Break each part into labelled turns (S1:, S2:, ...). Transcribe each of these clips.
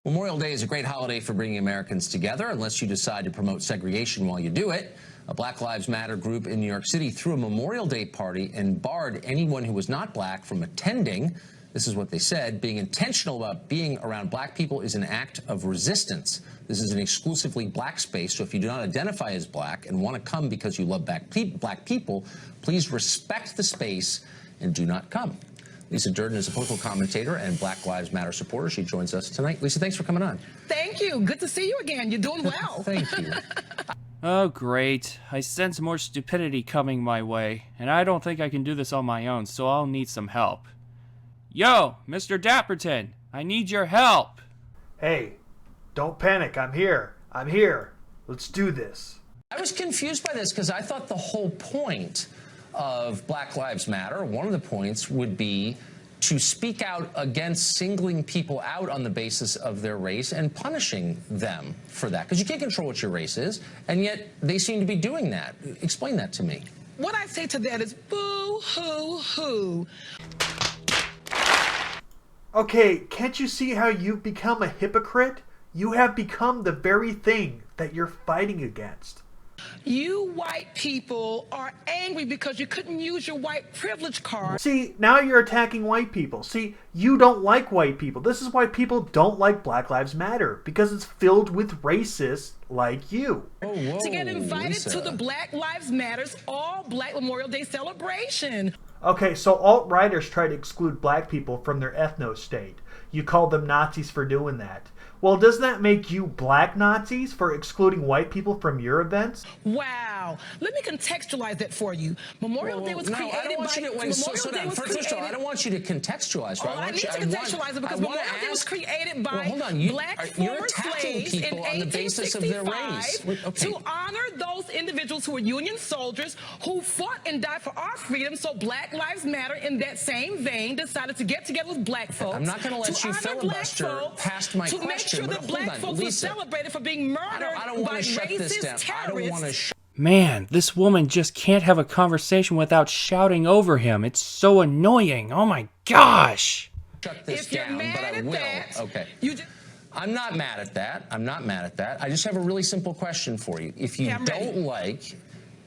S1: Memorial Day is a great holiday for bringing Americans together, unless you decide to promote segregation while you do it. A Black Lives Matter group in New York City threw a Memorial Day party and barred anyone who was not black from attending. This is what they said: being intentional about being around black people is an act of resistance. This is an exclusively black space, so if you do not identify as black and want to come because you love black people, please respect the space and do not come. Lisa Durden is a political commentator and Black Lives Matter supporter. She joins us tonight. Lisa, thanks for coming on.
S2: Thank you. Good to see you again. You're doing well.
S1: Thank you.
S3: Oh, great. I sense more stupidity coming my way, and I don't think I can do this on my own, so I'll need some help. Yo, Mr. Dapperton, I need your help.
S4: Hey, don't panic. I'm here. I'm here. Let's do this.
S1: I was confused by this because I thought the whole point of Black Lives Matter, one of the points would be to speak out against singling people out on the basis of their race and punishing them for that. Because you can't control what your race is, and yet they seem to be doing that. Explain that to me.
S2: What I say to that is boo-hoo-hoo.
S4: Okay, can't you see how you've become a hypocrite? You have become the very thing that you're fighting against.
S2: You white people are angry because you couldn't use your white privilege card.
S4: See, now you're attacking white people. See, you don't like white people. This is why people don't like Black Lives Matter, because it's filled with racists like you.
S1: Oh, whoa,
S2: to get invited
S1: Lisa.
S2: to the Black Lives Matters all-black Memorial Day celebration.
S4: Okay, so alt-righters try to exclude black people from their ethno-state. You called them Nazis for doing that. Well, does that make you black Nazis for excluding white people from your events?
S2: Wow. Let me contextualize that for you. Memorial Day was created by...
S1: First of all, I don't want you to contextualize.
S2: Right? I need to contextualize it because Memorial Day was created by black former slaves in 1865 to honor those individuals who were Union soldiers who fought and died for our freedom. So Black Lives Matter, in that same vein, decided to get together with black folks.
S1: I'm not going to let you filibuster past my question.
S2: To make sure that black folks were celebrated for being murdered by racist terrorists.
S3: Man, this woman just can't have a conversation without shouting over him. It's so annoying. Oh my gosh.
S1: Shut this down, but I will. Okay. I'm not mad at that. I'm not mad at that. I just have a really simple question for you. If you don't like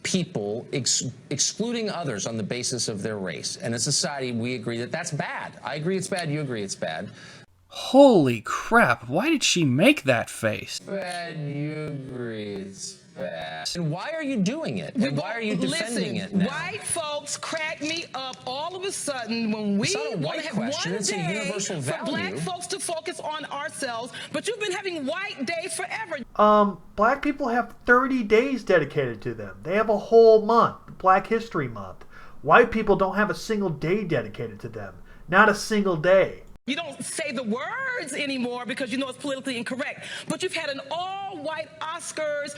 S1: people excluding others on the basis of their race, and as a society we agree that that's bad. I agree it's bad. You agree it's bad.
S3: Holy crap, why did she make that face?
S1: Bad, you agree it's bad. And why are you doing it? And why are you defending it now?
S2: White folks crack me up all of a sudden when we want to have one day for black folks to focus on ourselves, but you've been having White Day forever.
S4: Black people have 30 days dedicated to them. They have a whole month, Black History Month. White people don't have a single day dedicated to them. Not a single day.
S2: You don't say the words anymore because you know it's politically incorrect. But you've had an all-white Oscars.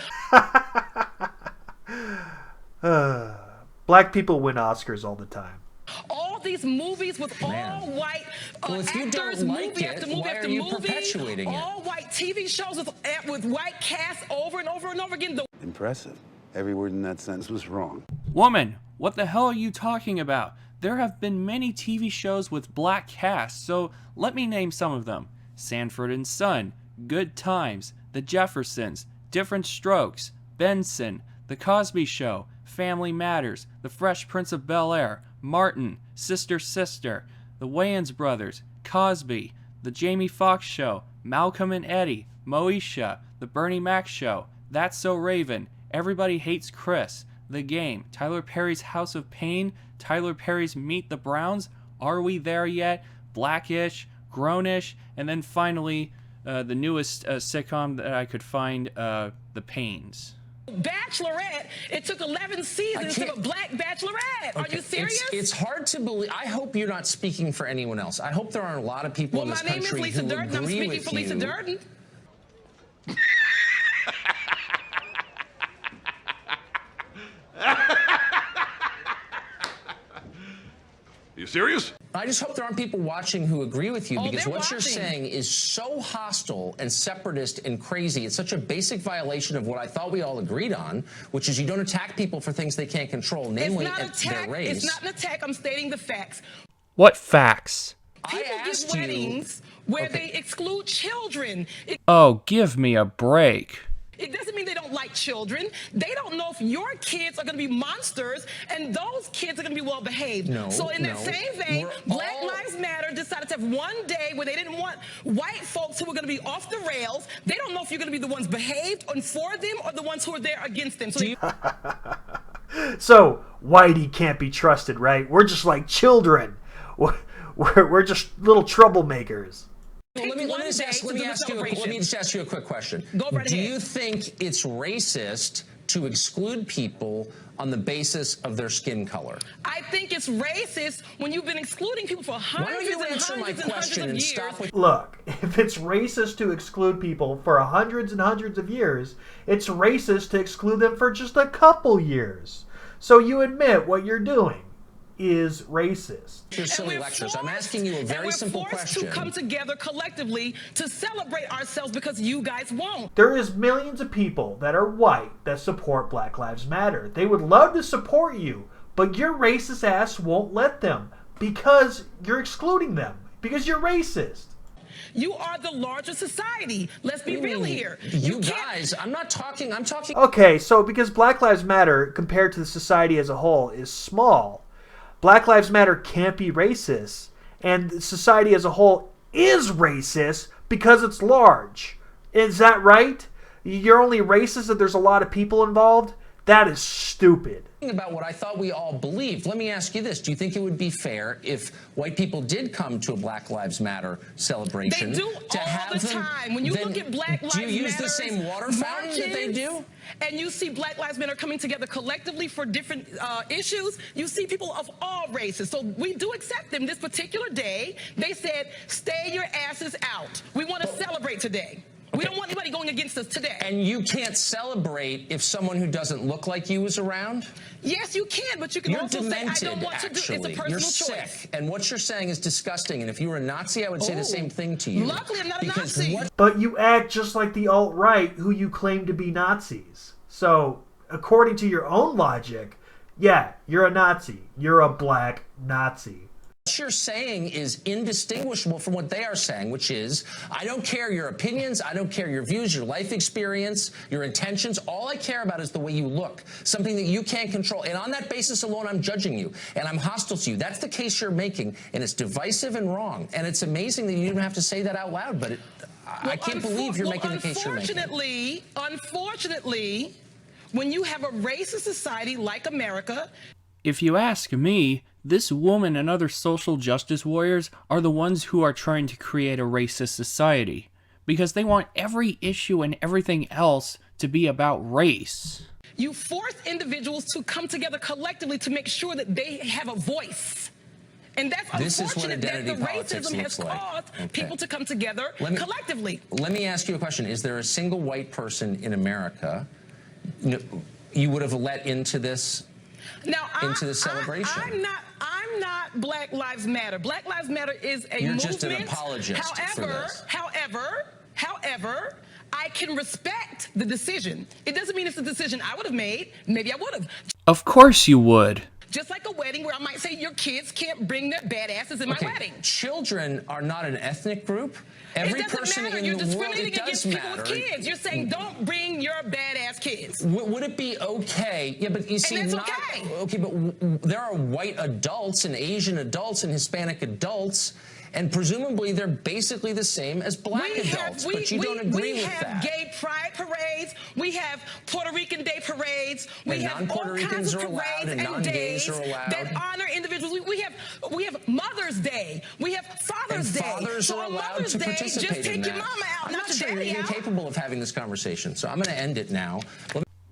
S4: Black people win Oscars all the time.
S2: All these movies with all-white actors, movie after movie after movie. All-white TV shows with white casts over and over and over again.
S5: Impressive. Every word in that sentence was wrong.
S3: Woman, what the hell are you talking about? There have been many TV shows with black casts, so let me name some of them. Sanford and Son, Good Times, The Jeffersons, Different Strokes, Benson, The Cosby Show, Family Matters, The Fresh Prince of Bel-Air, Martin, Sister Sister, The Wayans Brothers, Cosby, The Jamie Foxx Show, Malcolm and Eddie, Moesha, The Bernie Mac Show, That's So Raven, Everybody Hates Chris, The Game, Tyler Perry's House of Pain, Tyler Perry's Meet the Browns, Are We There Yet, Blackish, Grownish, and then finally the newest sitcom that I could find, The Pains.
S2: Bachelorette, it took 11 seasons of a black bachelorette. Are you serious?
S1: It's hard to believe. I hope you're not speaking for anyone else. I hope there aren't a lot of people in this country who agree with you.
S2: My name is Lisa Durden. I'm speaking for Lisa Durden.
S6: You serious?
S1: I just hope there aren't people watching who agree with you, because what you're saying is so hostile and separatist and crazy. It's such a basic violation of what I thought we all agreed on, which is you don't attack people for things they can't control, namely their race.
S2: It's not an attack. I'm stating the facts.
S3: What facts?
S2: People give weddings where they exclude children.
S3: Oh, give me a break.
S2: It doesn't mean they don't like children. They don't know if your kids are going to be monsters and those kids are going to be well behaved. So in that same vein, Black Lives Matter decided to have one day where they didn't want white folks who were going to be off the rails. They don't know if you're going to be the ones behaved and for them or the ones who are there against them.
S4: So Whitey can't be trusted, right? We're just like children. We're just little troublemakers.
S1: Well, let me just ask you a quick question.
S2: Go right ahead.
S1: Do you think it's racist to exclude people on the basis of their skin color?
S2: I think it's racist when you've been excluding people for hundreds and hundreds of years.
S4: Look, if it's racist to exclude people for hundreds and hundreds of years, it's racist to exclude them for just a couple years. So you admit what you're doing is racist.
S1: Your silly lectures. I'm asking you a very simple question.
S2: We're forced to come together collectively to celebrate ourselves because you guys won't.
S4: There is millions of people that are white that support Black Lives Matter. They would love to support you, but your racist ass won't let them because you're excluding them, because you're racist.
S2: You are the larger society. Let's be real here.
S1: You guys, I'm talking.
S4: Okay, so because Black Lives Matter compared to the society as a whole is small, Black Lives Matter can't be racist, and society as a whole is racist because it's large. Is that right? You're only racist if there's a lot of people involved? That is stupid.
S1: About what I thought we all believed. Let me ask you this. Do you think it would be fair if white people did come to a Black Lives Matter celebration?
S2: They do all the time. When you look at Black Lives Matter,
S1: do you use the same water fountain that they do?
S2: And you see Black Lives Matter coming together collectively for different issues, you see people of all races. So we do accept them. This particular day, they said, stay your asses out. We want to celebrate today. We don't want anybody going against us today.
S1: And you can't celebrate if someone who doesn't look like you is around?
S2: Yes, you can, but you can also say, I don't want to do it. It's a personal
S1: You're
S2: choice.
S1: sick, and what you're saying is disgusting, and if you were a Nazi, I would say the same thing to you.
S2: Luckily, I'm not a Nazi.
S4: But you act just like the alt-right who you claim to be Nazis. So, according to your own logic, yeah, you're a Nazi. You're a black Nazi.
S1: What you're saying is indistinguishable from what they are saying, which is, I don't care your opinions, I don't care your views, your life experience, your intentions. All I care about is the way you look, something that you can't control. And on that basis alone, I'm judging you, and I'm hostile to you. That's the case you're making, and it's divisive and wrong. And it's amazing that you even have to say that out loud, but I can't believe you're making the case you're making.
S2: Unfortunately, when you have a racist society like America...
S3: If you ask me, this woman and other social justice warriors are the ones who are trying to create a racist society, because they want every issue and everything else to be about race.
S2: You force individuals to come together collectively to make sure that they have a voice. And that's unfortunate that the racism has caused people to come together collectively.
S1: Let me ask you a question. Is there a single white person in America you would have let into this?
S2: Now,
S1: into the celebration.
S2: I'm not Black Lives Matter. Black Lives Matter is a movement.
S1: You're just an apologist for this.
S2: However, I can respect the decision. It doesn't mean it's a decision I would have made. Maybe I would have.
S3: Of course you would.
S2: Just like a wedding where I might say your kids can't bring their badasses in my wedding.
S1: Children are not an ethnic group. Every person in
S2: You're
S1: the world,
S2: discriminating against people with kids. You're saying don't bring your badass kids.
S1: Would it be okay? Yeah, but you see,
S2: and that's okay,
S1: but there are white adults and Asian adults and Hispanic adults, and presumably they're basically the same as black adults. But you don't agree with that.
S2: We have gay pride parades. We have Puerto Rican Day parades. We have
S1: non-Puerto Ricans are allowed, and non-gays are allowed.
S2: That honor individuals. We have Mother's Day. We have Father's Day.
S1: Fathers are allowed to participate
S2: just take your mama out,
S1: I'm not sure you're even capable of having this conversation, so I'm going to end it now.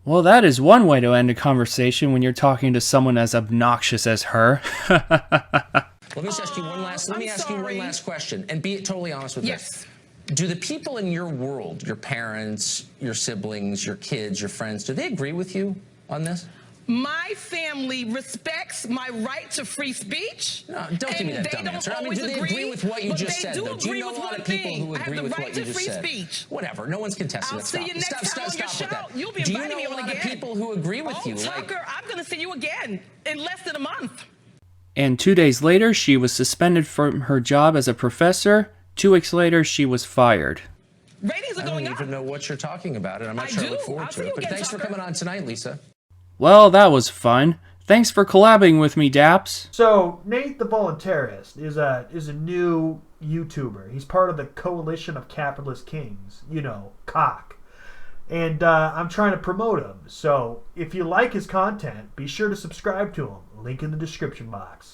S3: Well, that is one way to end a conversation when you're talking to someone as obnoxious as her.
S1: Let me just ask you one last. Let me ask you one last question, and be totally honest with this. Do the people in your world, your parents, your siblings, your kids, your friends, do they agree with you on this?
S2: My family respects my right to free speech.
S1: No, don't give me that dumb answer. I mean, do they agree with what you just said, though? Do you know a lot of people who agree with what you just said? Whatever. No one's contesting it.
S2: I'll see you next time on your show. You'll be inviting me on again.
S1: Do you know a lot of people who agree with you?
S2: Tucker, I'm going to see you again in less than a month.
S3: And 2 days later, she was suspended from her job as a professor. 2 weeks later, she was fired.
S2: Ratings are going up.
S1: I don't even know what you're talking about, and I'm not sure I look forward to it. But thanks for coming on tonight, Lisa.
S3: Well, that was fun. Thanks for collabing with me, Daps.
S4: So, Nate the Voluntarist is a new YouTuber. He's part of the Coalition of Capitalist Kings. You know, COC. And I'm trying to promote him. So, if you like his content, be sure to subscribe to him. Link in the description box.